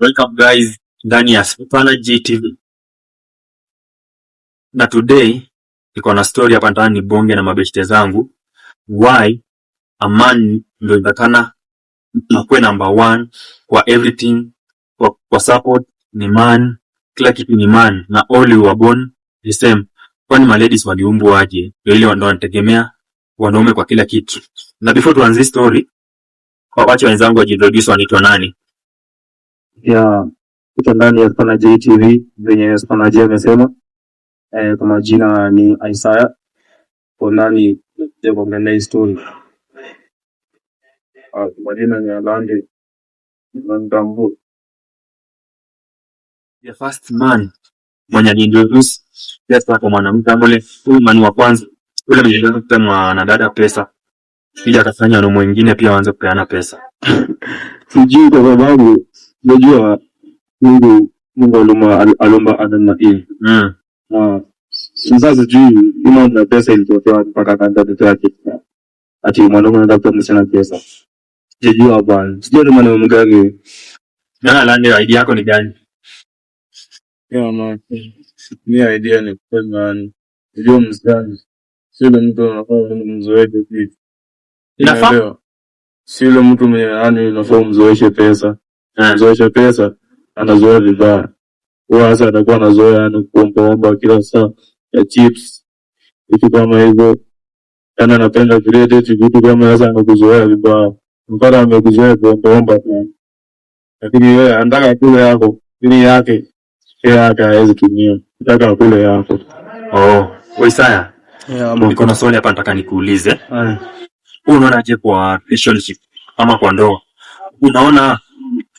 Welcome guys ndani ya Spana GTV. Na today niko na story hapa ndani bonge na mabeshte zangu. Why a man ndio inataka akue number 1 kwa everything, kwa support ni man, kila kitu ni man, na all you were born the same. Kwani ma ladies waliumbwa aje? Ndio ile ndio wanategemea wanaume kwa kila kitu. Na before tuanze story, kwa wacha wenzangu wajiintroduce wanaitwa nani? Ya kutoka ndani ya Spana GTV venye Spana J amesema. Kwa majina ni Isaiah. Kwa ndani ya kuongelea story. Kwa majina ni Alande Ndambu. The first man mwenye aliintroduce pesa kwa mwanamke ambaye huyu man wa kwanza yule mwenye kupeana na dada pesa ili akafanya na mwingine pia waanze kupeana pesa. Sijui kwa sababu najua Mungu aliomba Adam na Eve. Sasa sijui kama na pesa ilitokea mpaka kanda yake. Ati mwanaume anataka msichana pesa. Sijui bwana. Sijui ni mwanaume gani. Na Alande, idea yako ni gani? Man. Ni idea ni kwamba ndio mzani. Sio mtu anafaa mzoeje kitu. Inafaa sio mtu mwenye anafaa mzoeshe pesa. Mzoeshe pesa anazoea vibaya. Sasa atakuwa anazoea kuomba kila saa ya chips. Vitu kama hivyo. Anapenda vitu kama sasa anakuzoea vibaya. Mpaka amekuzoea kuomba. Lakini wewe anataka kule yako, ili yake hawezi tumia. Nataka kule yako. Isaiah. Niko na swali hapa nataka nikuulize. Unaona aje kwa relationship ama kwa ndoa? Unaona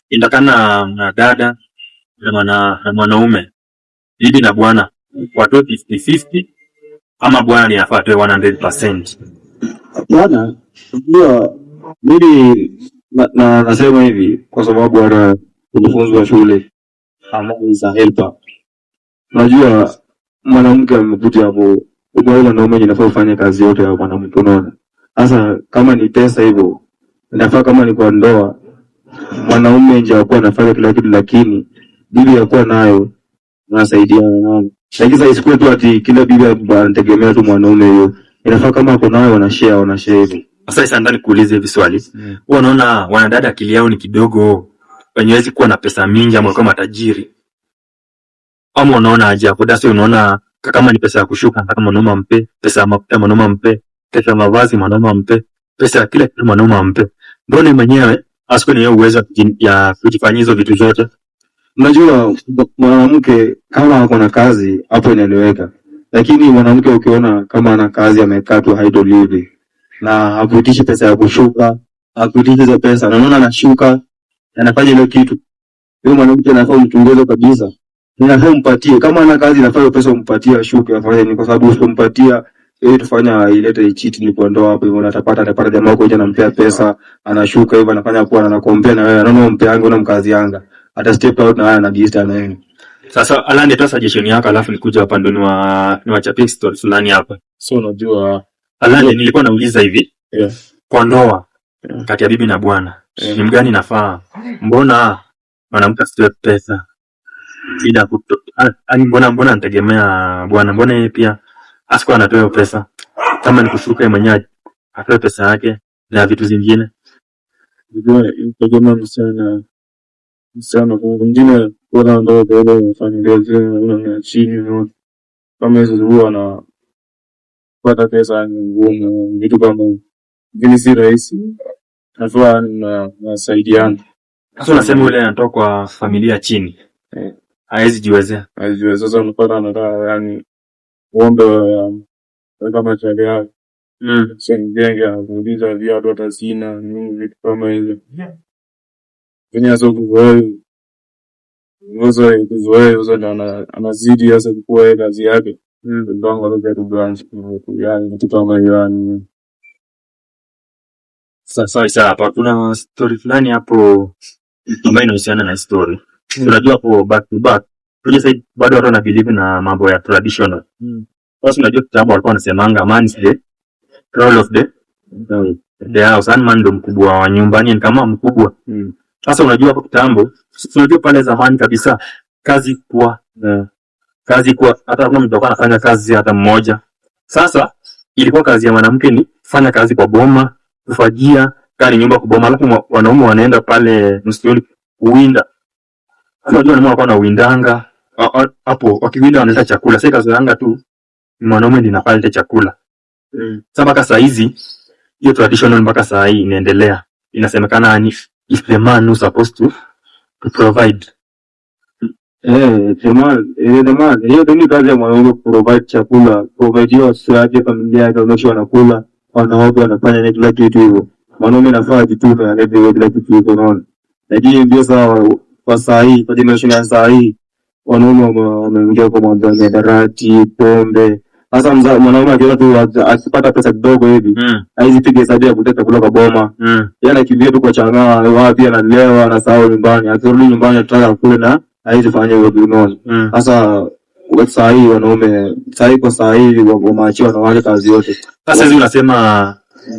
indakana na dada na mwanaume bibi na bwana watoe 50-50 ama bwana ni afaa atoe 100%? Bwana ndio mimi nasema hivi kwa sababu ana kufunzwa shule ambazo za helper. Unajua mwanamke amekuja hapo, mwanaume anafaa kufanya kazi yote ya mwanamke, unaona? Sasa kama ni pesa hivyo inafaa, kama ni kwa ndoa mwanaume nje hapo anafanya kila kitu, lakini bibi yakuwa nayo anasaidiana nayo. Lakini sasa isikuwe tu ati kila bibi anategemea tu mwanaume hiyo. Inafaa kama ako nayo wanashare hivi. Sasa ndani kuulize hivi swali. Unaona wanadada akili yao ni kidogo, hawezi kuwa na pesa mingi ama kama tajiri. Ama unaona aje hapo? Dasi unaona kama ni pesa ya kushuka kama mwanaume ampe, pesa ya mafuta mwanaume ampe, pesa ya mavazi mwanaume ampe, pesa ya kila kitu mwanaume ampe. Mbona mwenyewe asiko ni uwezo ya kujifanyia hizo vitu zote? Unajua mwanamke kama ako na kazi hapo inaeleweka. Lakini mwanamke ukiona kama ana kazi amekaa tu idle live na hakutishi pesa ya kushuka, hakutishi hizo pesa, na unaona anashuka anafanya ile kitu, huyo mwanamke anafaa mchunguze kabisa. Unafaa umpatie, kama ana kazi inafaa pesa umpatie ashuke afanye, ni kwa sababu usipompatia yeye tufanya ilete cheat ni kwa ndoa hapo hivyo, atapata jamaa wako nje anampea pesa anashuka hivyo, anafanya kuwa anakuombea na wewe, anaona umpe yangu na mkazi yanga ata step out na haya na gista na yeye. Sasa Alande, toa suggestion yako alafu nikuja hapa ndo ni wachapia story fulani hapa. So unajua Alande, nilikuwa nauliza hivi. Kwa ndoa kati ya bibi na bwana ni mgani nafaa? Mbona mwanamke asitoe pesa bila mbona anategemea bwana? Mbona yeye pia asiko anatoa pesa? Kama ni kushuka yeye mwenyewe atoe pesa yake na vitu zingine. ndio integemea sana kwa wengine bora ndio bora familia zao na chini kama hizo huwa na kupata pesa ni ngumu, vitu kama vile si rahisi. Nafua nasaidiana. Sasa unasema yule anatoka kwa familia chini. Hawezi jiwezea. Sasa unapata anataka yani ombe kama chale yake. Sasa ngenga kuuliza viatu hata sina, vitu kama hizo. Kenya soko wewe. Uzoe anazidi sasa kwa kazi yake. Ndio ngoja tu branch yani kitu kama hiyo. Sasa hapa kuna story fulani hapo ambayo inahusiana na story. Unajua hapo back to back. Sasa bado watu wana believe na mambo ya traditional. Sasa unajua kitambo walikuwa wanasemanga man is the role of the house, and man ndo mkubwa wa nyumbani, ni kama mkubwa. Sasa unajua hapo kitambo Unajua pale zamani kabisa kazi kwa hata kama mtu anafanya kazi hata mmoja. Sasa ilikuwa kazi ya mwanamke ni kufanya kazi kwa boma, kufagia, kani nyumba kuboma, alafu wanaume wanaenda pale msituni kuwinda. Unajua wanaume wanakuwa na uwindanga hapo, wakiwinda wanaleta chakula. Sasa kazi yanga tu mwanaume ndiye anapata chakula. Sasa mpaka saa hizi hiyo traditional mpaka saa hii inaendelea. Inasemekana ni if the man who's supposed to provide. The man, hiyo ndio kazi ya mwanaume, provide chakula, provide watu wake, familia yake, wanaishi wanakula, wanaoga, wanafanya nini, kila kitu hivyo. Mwanaume anafaa ajitume, alete kila kitu hivyo, unaona. Lakini ndio sawa kwa saa hii, kwa generation ya saa hii, wanaume wameingia kwa mambo ya mihadarati, pombe. Sasa mwanaume akiwa tu akipata pesa kidogo hivi, haizi pige hesabu ya kutaka kula kwa boma. Yeye anakimbia tu kwa changaa, wapi analewa, anasahau nyumbani, akirudi nyumbani anataka kula na haizi fanya hivyo unaona. Sasa kwa saa hii wanaume, kwa saa hii wameachia wanawake kazi yote. Sasa hizi unasema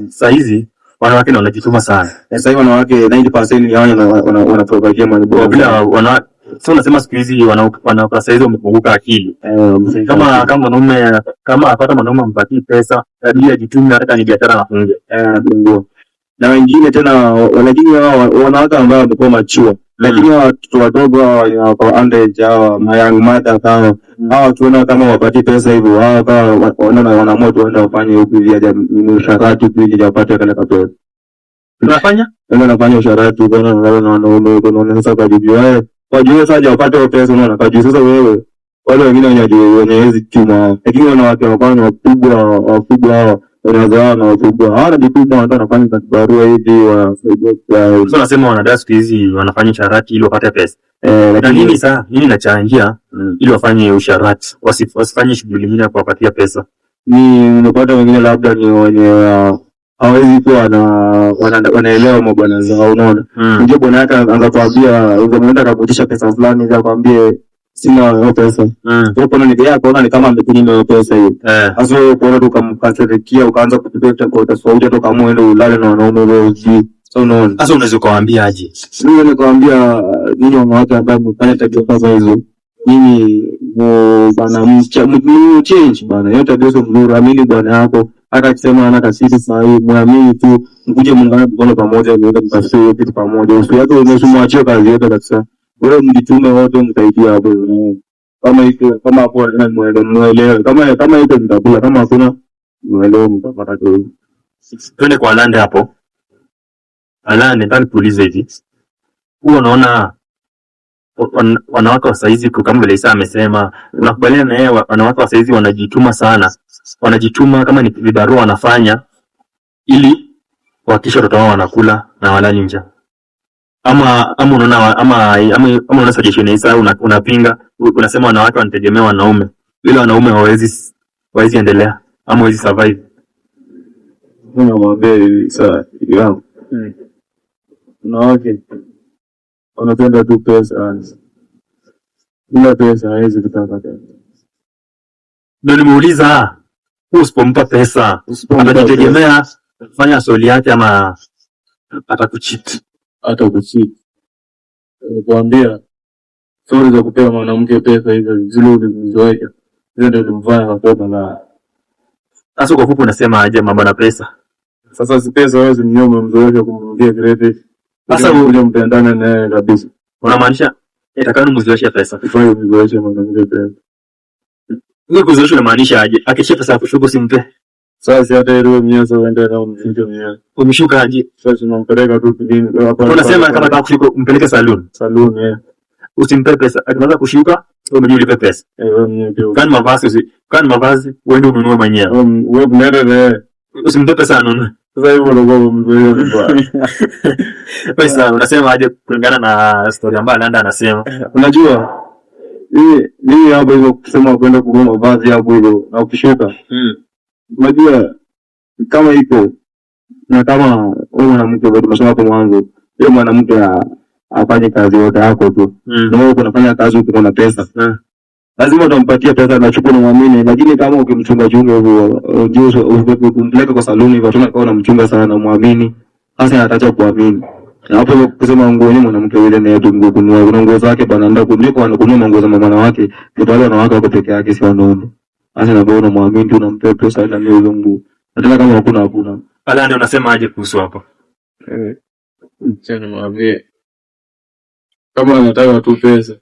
saa hizi wanawake ndio wanajituma sana. Sasa hivi wanawake 90% ni hao wanaprovide money bora. Bila sio unasema siku hizi wanawake saa hizi wamepunguka akili. Kama mwanaume kama apata mwanaume ampatie pesa, ili ajitume hata ni biashara anafunga. Ndio. Na wengine tena lakini wanawake ambao wamekuwa mature. Lakini watoto wadogo kwa underage hao, young mother hao tuona kama wapati pesa hivyo, hao kama wanaamua tu waenda wafanye huko vya usharati ili wapate kale pesa. Unafanya usharati unaona na wanaume unaona sasa kwa juu sasa wapate pesa, unaona kwa juu sasa wewe wale wengine wenye hizi chuma, lakini wanawake wakubwa hao wanazaa na wakubwa hawana jukumu, wanafanya kazi barua hivi sasa nasema wanadai siku hizi wanafanya usharati ili wapate pesa. Lakini nini inachangia ili wafanye usharati, wasifanye shughuli nyingine kwa kupatia pesa. Ni unapata wengine labda ni wenye hawezi kuwa wanaelewa mabwana zao, unaona. Ndio bwana yake anaanza kuambia ungeenda kukutisha pesa fulani ili akwambie sina hiyo pesa. Hapo ni yako unaona ni kama amekunyima hiyo pesa hiyo. Sasa wewe unaona tukamkasirikia ukaanza kupita kwa tofauti hata kama uende ulale na wanaume wao. So unaona. Sasa unaweza kuambia aje? Mimi nikawaambia ninyi wanawake ambao mfanya tabia kama hizo. Nyinyi bana change bana. Yote tabia hizo mzuri, amini bwana yako. Hata akisema ana kasiri saa hii, muamini tu, mkuje muungane mkono pamoja, ndio mtafute kitu pamoja. Usiweke umemwachia kazi yote kabisa. Wewe mjitume wote mtaidia hapo. Kama hapo na muelewe. Kama hiyo mtakula, kama hakuna muelewe mtapata tu. Twende kwa Alande hapo. Alande ndani tuulize hivi. Huwa unaona wanawake wa saizi kama vile Isa amesema, unakubaliana na yeye, wanawake wa saizi wanajituma sana. Wanajituma kama ni vibarua wanafanya ili kuhakikisha watoto wao wanakula na walali njaa. Ama unaona suggestion Isa unapinga, unasema wanawake wanategemea wanaume. Bila wanaume hawezi endelea ama hawezi survive. Unamwambia Isa yangu. Wanawake wanapenda tu pesa. Bila pesa hawezi kutaka tena. Ndio nimeuliza, usipompa pesa, atajitegemea kufanya soli yake ama atakucheat? Atakucheat. Kuambia stori za kupewa mwanamke pesa hizo zile ulizoea. Hizo ndio mvaya watoto na. Sasa kwa fupi unasema aje mambo na pesa? Sasa si pesa wewe mnyome mzoefu kumrudia credit. Sasa ule mpendana naye kabisa. Unamaanisha itakana mzoeshe pesa. Ifanye mzoeshe mwanamke pesa. Ni kuzoesha unamaanisha aje? Akisha pesa ya kushuka simpe. Sasa hata ile mnyazo uende na umshinje mwenyewe. Umshuka aje? Sasa unampeleka tu pidini. Unasema kama nataka kushuka umpeleke salon. Salon usimpe pesa. Akianza kushuka wewe ulipe pesa. Wewe mwenyewe. Kani mavazi uende ununue mwenyewe. Wewe mnene usimpe pesa anunue. Sasa hiyo ndio mzoeo vibaya. Pesa unasema aje kulingana na story ambayo Alanda anasema. Unajua hii hapo hivyo kusema kwenda kununua mavazi hapo hivyo na ukishuka. Unajua kama iko na kama wewe mwanamke bado tunasema hapo mwanzo, yeye mwanamke afanye kazi yote yako tu. Na wewe unafanya kazi uko na pesa. Lazima utampatia pesa na chukua na muamini, lakini kama ukimchunga chunga hivyo unajua umpeleke kwa saluni hivyo tunakuwa unamchunga sana na muamini, hasa anataka kuamini. Na hapo kusema nguo ni mwanamke yule ni yetu nguo kununua. Kuna nguo zake bana ndio kuliko anakununua nguo za mama wake. Ndio wale wanawake wako peke yake si wanaume. Sasa na bora muamini tu nampea pesa ile ndio hizo nguo. Hata kama hakuna. Alande unasema aje kuhusu hapo? Tena mwambie kama anataka tu pesa,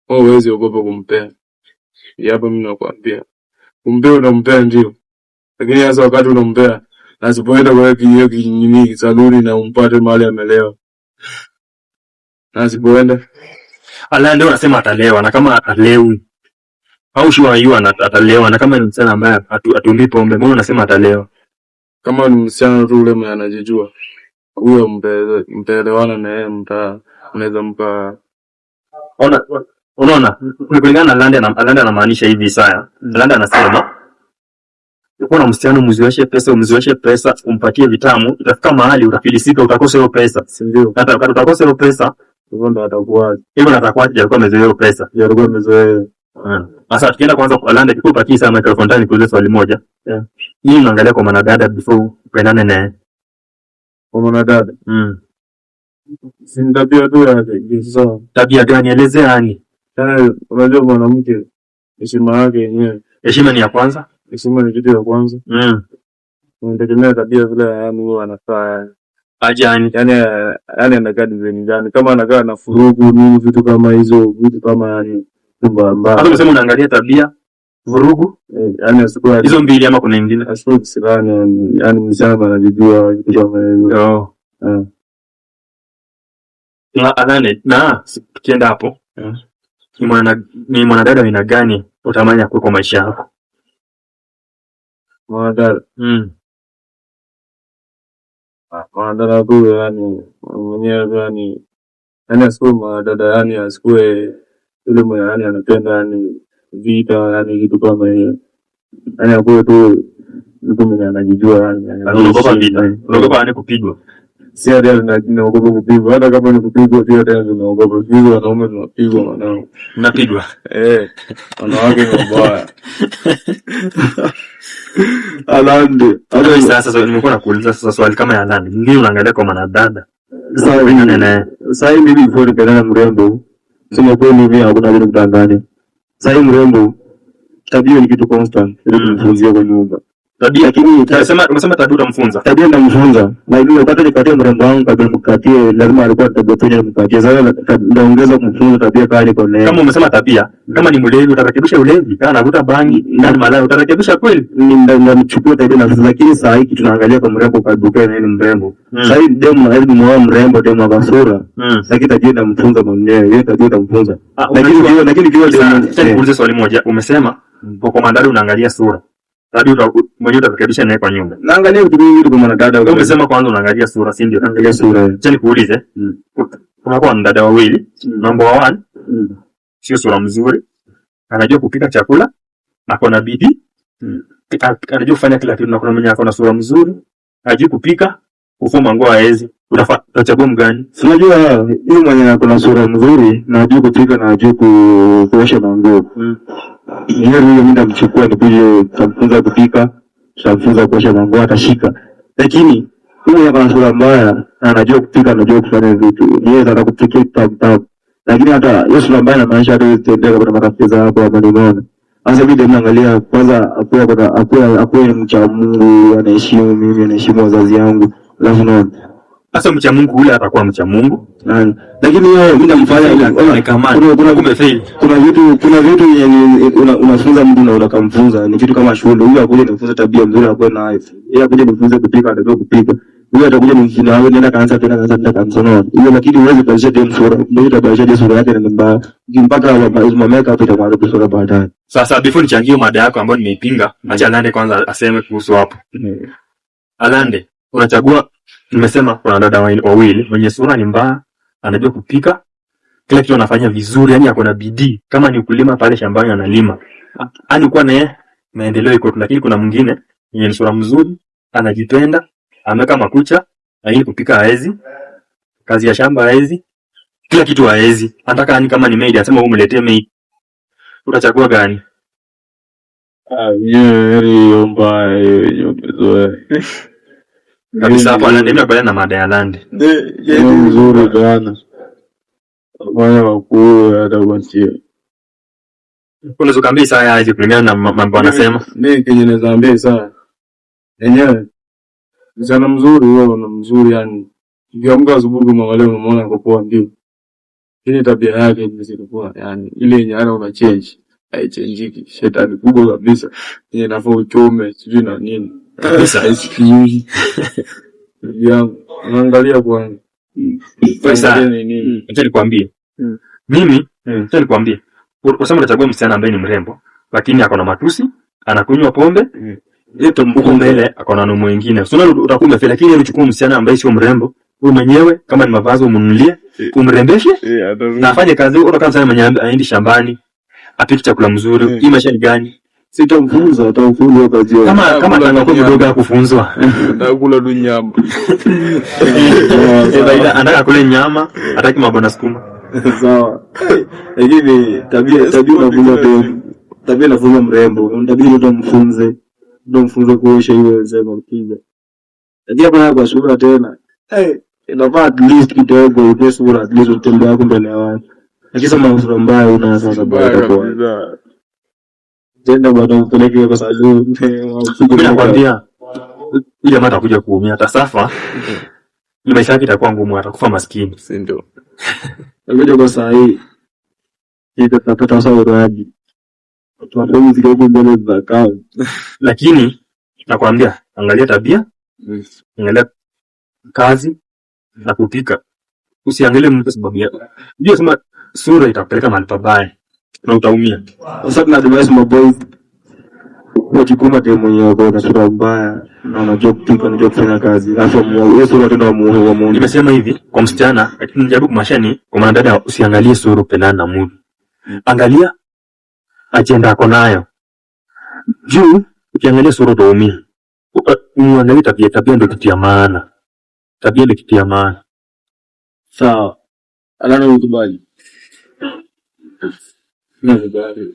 wewe huwezi ogopa kumpea. Hapo mimi nakwambia. Kumpea unampea ndio. Lakini sasa wakati unampea, asipoenda kwa hiyo kinini saluni na umpate mahali amelewa. Asipoenda. Alande unasema atalewa na kama atalewi. Au shua yu atalewa na kama ni msichana ambaye atumbi pombe, mbona unasema atalewa? Kama ni msichana tu ule mwenye anajijua. Huyo mtaelewana na yeye mnaweza mka unaona kulingana na Alande anamaanisha hivi Isaya. Alande anasema uko na msichana umziweshe pesa umpatie vitamu, itafika mahali utafilisika utakosa hiyo pesa, si ndio? Hata utakosa hiyo pesa hivyo ndo atakuwa alikuwa amezoea hiyo pesa. Alikuwa amezoea. Sasa tukienda kwanza kwa Alande kikupa kisa microphone ndani kuuliza swali moja. Hii unaangalia kwa mwanadada before upendane naye. Kwa mwanadada. Si tabia tu yake. Sawa. Tabia gani? Elezea yani. Unajua mwanamke heshima yake yenyewe. Heshima ni ya kwanza. Heshima ni kitu ya kwanza. Unategemea tabia vile yani huwa anafaa. Aje yani anakaa design gani? Kama anakaa na furugu nini vitu kama hizo, vitu kama yani mbaya. Hata unasema unaangalia tabia, vurugu, yani asikuwa hizo mbili ama kuna nyingine? Asikuwa kisirani yani mshamba anajijua kitu kama hiyo. Na Alande na tukienda hapo. Ni mwanadada aina gani utamani akue kwa maisha yako? Mwanadada. Mwanadada tu yani mwenyewe yani asikuwe mwanadada yani asikuwe yule mwenye yani anapenda yani vita yani kitu kama hiyo. Yani akue tu mtu mwenye anajijua yani. Unaogopa vita? Unaogopa yani kupigwa? Si ndio naogopa kupigwa. Hata kama ni kupigwa pia tena tunaogopa kupigwa. Wanaume tunapigwa wanao. Mnapigwa? Wanawake ni wabaya. Alande. Sasa nimekuwa nakuuliza sasa swali kama ya Alande. Nini unaangalia kwa mwanadada? Sasa hivi mimi before nipendana mrembo. Sema kweli mimi hakuna kitu mtangani. Sasa hivi mrembo tabia ni kitu constant. Ile kumfunzia kwa nyumba. Tabia lakini unasema tabia utamfunza. Tabia ndamfunza. Na ile wakati nikatia mrembo wangu kabla mkatie lazima alikuwa tabia tonya mkatie. Sasa ndaongeza kumfunza tabia kali kwa leo. Kama umesema tabia, kama ni mlevi utarekebisha ulevi, kama anavuta bangi, na malaya utarekebisha kweli. Ndamchukua tabia na lakini saa hii tunaangalia kwa mrembo kadukea na ni mrembo. Sasa hii demu na hivi mwa mrembo demu akasura. Lakini tabia ndamfunza mwenyewe, yeye tabia ndamfunza. Lakini kiwa demu nikuulize swali moja, umesema kwa mandari unaangalia sura. Tabia mwenyewe utarekebisha naye kwa nyumba. Naangalia vitu vingi kwa mwanadada. Wewe umesema kwanza unaangalia sura, si ndio? Naangalia sura. Acha nikuulize. Kuna kwa mdada wawili, number 1, sio sura mzuri. Anajua kupika chakula, ako na bidii. Anajua kufanya kila kitu na kuna mwenye ako na sura mzuri. Hajui kupika, kufuma nguo haezi. Utachagua mgani? Unajua yule mwenye ako na sura mzuri na hajui kupika na hajui kuosha manguo. Yeye mimi ndamchukua nikuje kumfunza kupika, kumfunza kuosha manguo atashika. Lakini huyu hapa ana sura mbaya na anajua kupika, anajua kufanya vitu. Yeye anataka kupikia tap. Lakini hata hiyo sura mbaya na maisha hata tendeka kwa marafiki zako hapo nimeona. Sasa mimi naangalia kwanza akuwe mcha Mungu, anaheshimu mimi, anaheshimu wazazi wangu. Alafu naona sasa mcha Mungu ule atakuwa mcha Mungu. Lakini wewe mimi namfanya kuna vitu yenye unafunza mtu na unakamfunza ni kitu kama shule. Huyu akuje nifunze tabia nzuri akwe nayo. Yeye akuje nifunze kupika ndio kupika. Huyu atakuja nimfunze wewe nenda kaanza tena kamsonoa. Hiyo lakini uweze kuanzisha demu sura. Ndio utabadilisha sura yake na mbaya. Mpaka mameka hapo itakuwa sura baadaye. Sasa before nichangie mada yako ambayo nimeipinga, acha Alande kwanza aseme kuhusu hapo. Alande, unachagua nimesema kuna dada wawili mwenye sura ni mbaya, anajua kupika, kila kitu anafanya vizuri, yani ako na bidii. Kama ni kulima pale shambani analima. Ani kwa naye maendeleo iko, lakini kuna mwingine mwenye sura mzuri, anajipenda, ameka makucha, lakini kupika haezi, kazi ya shamba haezi, kila kitu haezi. Anataka ani kama ni maid asema wewe umletee maid. Utachagua gani? Yeye mbaya hiyo. Kabisa hapo Alandi mimi bwana na mada ya Alandi. Ni mzuri bwana. Wao wakuu atakuachia. Kuna zokambia saa hizi kulingana na mambo anasema. Mimi kenye nazaambia saa. Yenyewe mzana mzuri wewe na mzuri yani. Ukiamka asubuhi mwangalie unamuona kwa poa ndio. Ile tabia yake imezikuwa yani ile yenye ana una change. Haichangeiki. Shetani kubwa kabisa. Yenye nafaa uchome sijui na nini. Kabisa Excuse. Yangu naangalia kwanza. Sasa acha nikwambie. Mimi acha nikwambie. Unasema unachagua msichana ambaye ni mrembo lakini akona matusi, anakunywa pombe. Yeto mbuko mbele akona numu mwingine. Sio utakuwa umefeli lakini unachukua msichana ambaye sio mrembo, wewe mwenyewe kama ni mavazi umnunulie, umrembeshe. Na afanye kazi huko kama msichana mwenyewe aende shambani, apike chakula mzuri. Hii maisha ni gani? Sitamfunza, atafunzwa kazi yake. Kama atakuwa mdogo akufunzwa. Atakula tu nyama. Anataka kula nyama, hataki mambo na sukuma. Sawa. Lakini tabia nafunza mrembo. Tabia ndio mfunze kuosha hiyo sema mpiga. Tabia bwana kwa sura tena. Inafaa at least kidogo upe sura at least utembea yako mbele ya watu. Lakini kama sura mbaya una sasa baya kwa. Tenda bwana upeleke kwa saluni. Mimi nakwambia ile mata kuja kuumia tasafa. Ni maisha yake itakuwa ngumu, atakufa maskini, si ndio? Ngoja kwa saa hii. Tutapata sauraji. Tuwafahamu kidogo mbele za account. Lakini nakwambia angalia tabia, angalia kazi na kupika. Usiangalie mtu sababu yake. Ndio sema sura itakupeleka mahali pabaya na utaumia. Sasa tuna advice maboys. Ukikuma demo mwenyewe kwa sura mbaya na unajua kupika, unajua kufanya kazi. Alafu wewe sura tena muone. Nimesema hivi kwa msichana, lakini jaribu kumashani kwa mwanadada usiangalie sura pendana na mtu. Angalia agenda yako nayo. Juu ukiangalia sura utaumia. Uangalie tabia ndio kitu ya maana. Tabia ndio kitu ya maana. Sawa. Alana ukubali. Nakubali.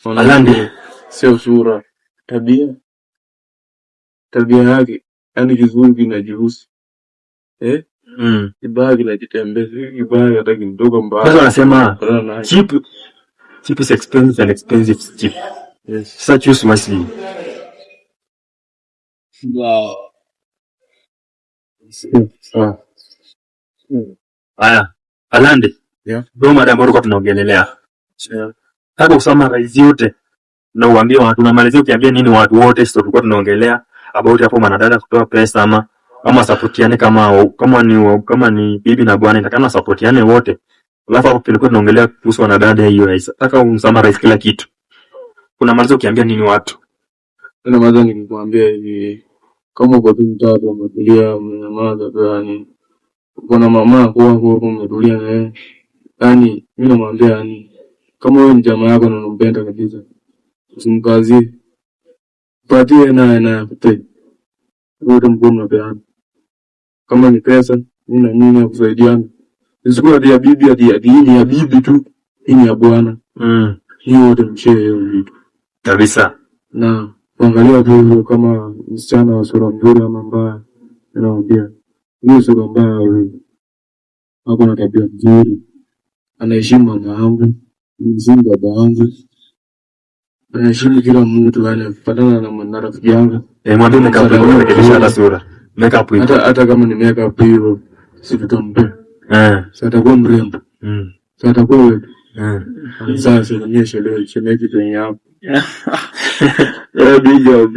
Alandi sio sura, tabia yake yani kizuri kinajihusu. Kibaya kinajitembeza, kibaya hata kidogo mbaya. Sasa wanasema cheap is expensive and expensive is cheap. Yes. Sasa choose wisely. Wow. Aya, Alandi. Yeah. Ndio mada ambayo tulikuwa tunaongelelea. Taka kusoma rais yote na uambie watu, unamalizia ukiambia nini watu wote sio tulikuwa tunaongelea about hapo manadada kutoa pesa ama supportiane kama ni bibi na bwana inataka supportiane wote. Alafu hapo tulikuwa tunaongelea kuhusu wanadada hiyo rais. Taka umsama rais kila kitu. Unamalizia ukiambia nini watu? Unamaliza nikikwambia hivi kama uko tu mtoto umetulia mnyamaza tu yani. Kuna mama kwa umetulia na yeye. Yani mimi namwambia yani kama wewe ni jamaa yako na unampenda kabisa, usimkazie. Patie na kupe. Wote mkono peana. Kama ni pesa, nini ya kusaidiana. Usikua ya bibi ya bibi tu, hii ya bwana. Hiyo wote mshare hiyo vitu. Kabisa. Na kuangalia tu kama msichana wa sura nzuri ama mbaya. Naambia, hiyo sura mbaya huyo. Hapo na tabia nzuri. Anaheshimu mama yangu. Mzinga baba wangu. Anaheshimu kila mtu anapatana na rafiki yangu. Mwambie makeup rekebisha hata sura. Makeup hiyo. Hata kama ni makeup hiyo si tutampe. Sasa atakuwa mrembo. Sasa atakuwa wewe. Sasa nionyeshe leo chemeki kwenye hapo. Biga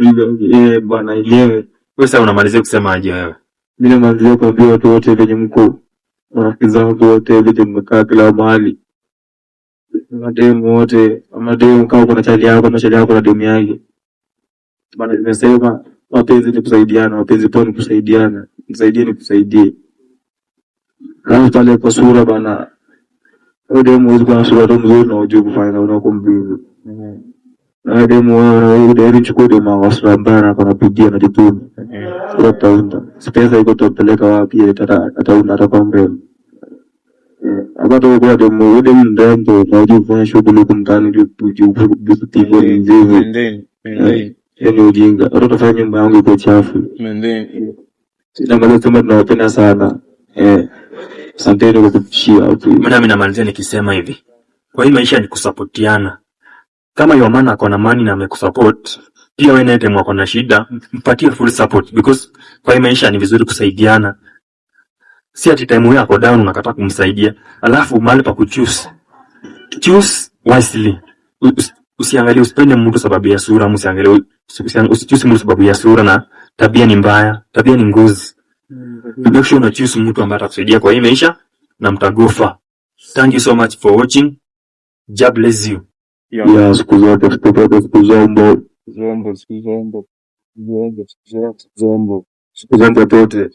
bwana yenyewe. Wewe sasa unamalizia kusema aje wewe? Mimi namalizia kuambia watu wote wenye mko marafiki zangu wote wenye mmekaa kila mahali. Mademu wote, mademu kama kuna chali yako na demu yake. Bana nimesema wapenzi ni kusaidiana, wapenzi pia ni kusaidiana. Nisaidie. Kama pale kwa sura bana. Demu hizo kwa sura tu nzuri na ujue kufanya na unakombizi. Na demu wao ndio chukua demu wa sura mbaya kwa kupigia na jituni. Sura taunda. Pesa iko tupeleka wapi ataunda atakuwa mbele. Abato kwa demu ule mndembo na ujue kufanya shughuli kumtani ndio tujue kubisu tivo nzuri. Hiyo ni ujinga. Watu watafanya nyumba yangu iko chafu. Sina maana kama tunawapenda sana. Asanteni kwa kutishia hapo. Mimi namalizia nikisema hivi. Kwa hii maisha ni kusapotiana. Kama your man ako na money na amekusupport, pia wewe naye temo ako na shida, mpatie full support because kwa hii maisha ni vizuri kusaidiana. Si ati time yako down unakataa kumsaidia. Alafu mahali pa kuchoose. Choose wisely. Usiangalie usipende mtu sababu ya sura, usichoose mtu sababu ya sura na tabia ni mbaya, tabia ni ngozi. Make sure una choose mtu ambaye atakusaidia kwa hii maisha na mtagofa. Thank you so much for watching. God bless you. Ya siku zote siku zombo. Siku zote pote.